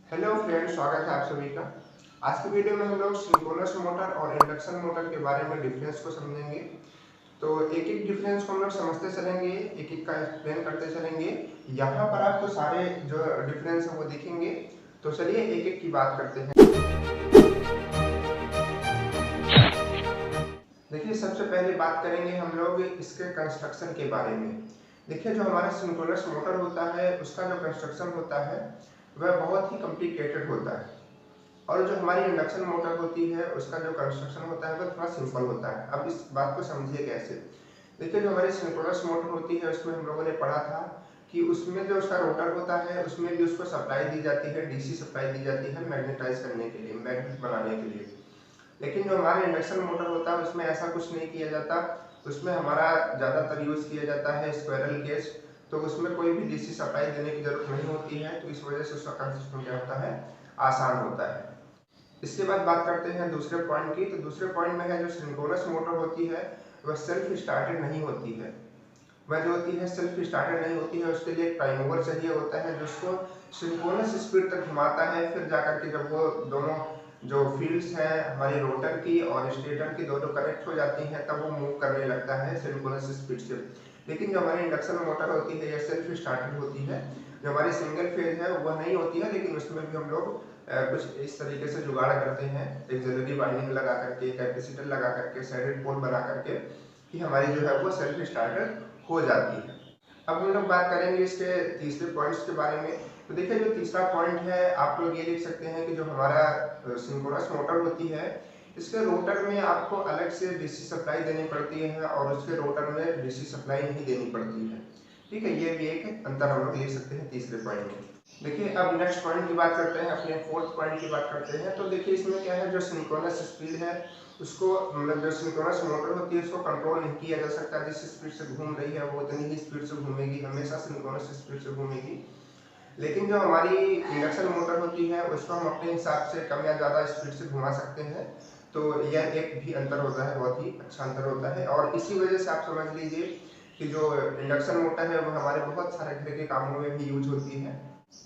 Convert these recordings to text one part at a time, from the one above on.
Hello friends, स्वागत है आप सभी का। आज की वीडियो में हम लोग सिंक्रोनस मोटर और इंडक्शन मोटर के बारे में डिफरेंस को समझेंगे। तो एक एक डिफरेंस को हम लोग समझते चलेंगे, एक एक का एक्सप्लेन करते चलेंगे। यहाँ पर आपको सारे जो डिफरेंस है वो दिखेंगे। तो चलिए एक एक की बात करते हैं। देखिए, सबसे पहले बात करेंगे हम लोग इसके कंस्ट्रक्शन के बारे में। देखिए, जो हमारा सिंक्रोनस मोटर होता है उसका जो कंस्ट्रक्शन होता है वह बहुत ही कॉम्प्लिकेटेड होता है, और जो हमारी इंडक्शन मोटर होती है उसका जो कंस्ट्रक्शन होता है वो थोड़ा सिंपल होता है। अब इस बात को समझिए कैसे। देखिए, जो हमारी सिंक्रोनस मोटर होती है उसमें हम लोगों ने पढ़ा था कि उसमें जो उसका रोटर होता है उसमें भी उसको सप्लाई दी जाती है, डीसी सप्लाई दी जाती है मैग्नेटाइज करने के लिए, मैग्नेट बनाने के लिए। लेकिन जो हमारे इंडक्शन मोटर होता है उसमें ऐसा कुछ नहीं किया जाता। उसमें हमारा ज़्यादातर यूज़ किया जाता है स्क्वायरल केज। तो उसमें कोई भी डीसी सप्लाई देने की जरूरत नहीं होती है, तो इस वजह से उसका कंस्ट्रक्शन क्या होता है, आसान होता है। इसके बाद बात करते हैं दूसरे पॉइंट की। तो दूसरे पॉइंट में है जो सिंक्रोनस मोटर होती है वह सेल्फ स्टार्टेड नहीं होती है। वह जो होती है सेल्फ स्टार्टेड नहीं होती है, उसके लिए एक प्राइम मूवर चाहिए होता है जो उसको सिंक्रोनस स्पीड तक घुमाता है। फिर जाकर के जब वो दोनों जो फील्ड्स हैं हमारी रोटर की और स्टेटर की दोनों कनेक्ट हो जाती हैं तब वो मूव करने लगता है सिंक्रोनस स्पीड से। लेकिन जो हमारी इंडक्शन मोटर होती है यह सेल्फ स्टार्टेड होती है। जो हमारी सिंगल फेज है वह नहीं होती है, लेकिन उसमें भी हम लोग कुछ इस तरीके से जुगाड़ करते हैं, एक जरूरी वाइंडिंग लगा करके, कैपेसिटर लगा करके, सैडेड पोल बना करके, कि हमारी जो है वो सेल्फ स्टार्टेड हो जाती है। अब हम लोग बात करेंगे इसके तीसरे पॉइंट्स के बारे में। तो देखिए, जो तीसरा पॉइंट है आप लोग ये लिख सकते हैं कि जो हमारा सिंक्रोनस मोटर होती है इसके रोटर में आपको अलग से डीसी सप्लाई देनी पड़ती है और उसके रोटर में डीसी सप्लाई नहीं देनी पड़ती है। ठीक है, ये भी एक अंतर हम लोग ले सकते हैं तीसरे पॉइंट में। देखिए, अब नेक्स्ट पॉइंट की बात करते हैं, अपने फोर्थ पॉइंट की बात करते हैं। तो देखिए, इसमें क्या है, जो सिंक्रोनस स्पीड है उसको, मतलब जो सिंक्रोनस मोटर होती है उसको कंट्रोल नहीं किया जा सकता। जिस स्पीड से घूम रही है वो उतनी ही स्पीड से घूमेगी, हमेशा सिंक्रोनस स्पीड से घूमेगी। लेकिन जो हमारी इंडक्शन मोटर होती है उसको हम अपने हिसाब से कम या ज़्यादा स्पीड से घुमा सकते हैं। तो यह एक भी अंतर होता है, बहुत ही अच्छा अंतर होता है। और इसी वजह से आप समझ लीजिए कि जो इंडक्शन मोटर है वो हमारे बहुत सारे घर के कामों में भी यूज होती है।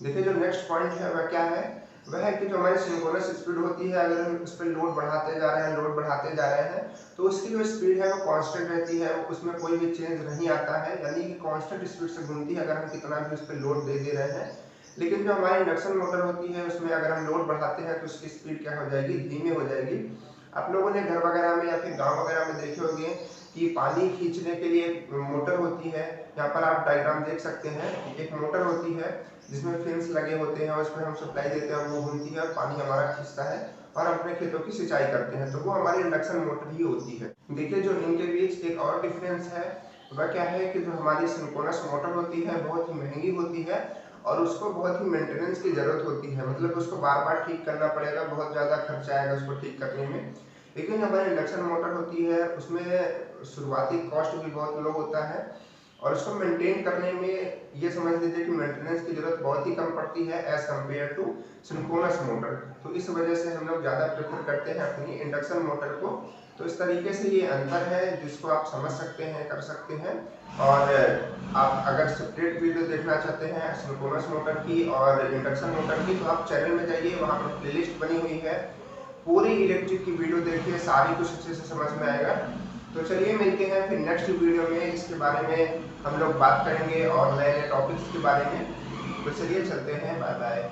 देखिए, जो नेक्स्ट पॉइंट है वह क्या है, वह है कि जो हमारी सिंक्रोनस स्पीड होती है अगर हम उस पर लोड बढ़ाते जा रहे हैं, लोड बढ़ाते जा रहे हैं, तो उसकी जो स्पीड है वो कांस्टेंट रहती है, उसमें कोई भी चेंज नहीं आता है, यानी कि कांस्टेंट स्पीड से घूमती है अगर हम कितना भी उस पर लोड दे रहे हैं। लेकिन जो हमारी इंडक्शन मोटर होती है उसमें अगर हम लोड बढ़ाते हैं तो उसकी स्पीड क्या हो जाएगी, धीमी हो जाएगी। आप लोगों ने घर वगैरह में या फिर गाँव वगैरह में देखे होंगे कि पानी खींचने के लिए एक मोटर होती है। यहाँ पर आप डायग्राम देख सकते हैं, एक मोटर होती है जिसमें फिन्स लगे होते हैं और उसमें हम सप्लाई देते हैं, वो घूमती है और पानी हमारा खींचता है और हम अपने खेतों की सिंचाई करते हैं। तो वो हमारी इंडक्शन मोटर ही होती है। देखिए, जो इनके बीच एक और डिफरेंस है वह क्या है कि जो हमारी सिंक्रोनस मोटर होती है बहुत ही महंगी होती है और उसको बहुत ही मेंटेनेंस की जरूरत होती है, मतलब उसको बार बार ठीक करना पड़ेगा, बहुत ज़्यादा खर्चा आएगा उसको ठीक करने में। लेकिन हमारी इंडक्शन मोटर होती है उसमें शुरुआती कॉस्ट भी बहुत लो होता है और उसको मेंटेन करने में ये समझ लीजिए कि मेंटेनेंस की जरूरत बहुत ही कम पड़ती है as compare to synchronous motor. तो इस वजह से हम लोग ज़्यादा प्रेफर करते हैं अपनी इंडक्शन मोटर को। तो इस तरीके से ये अंतर है जिसको आप समझ सकते हैं, कर सकते हैं। और आप अगर सेपरेट वीडियो देखना चाहते हैं सिंक्रोनस मोटर की और इंडक्शन मोटर की तो आप चैनल में जाइए, वहाँ पर प्लेलिस्ट बनी हुई है, पूरी इलेक्ट्रिक की वीडियो देखिए, सारी कुछ अच्छे से समझ में आएगा। तो चलिए मिलते हैं फिर नेक्स्ट वीडियो में, इसके बारे में हम लोग बात करेंगे और नए नए टॉपिक्स के बारे में। तो चलिए चलते हैं, बाय बाय।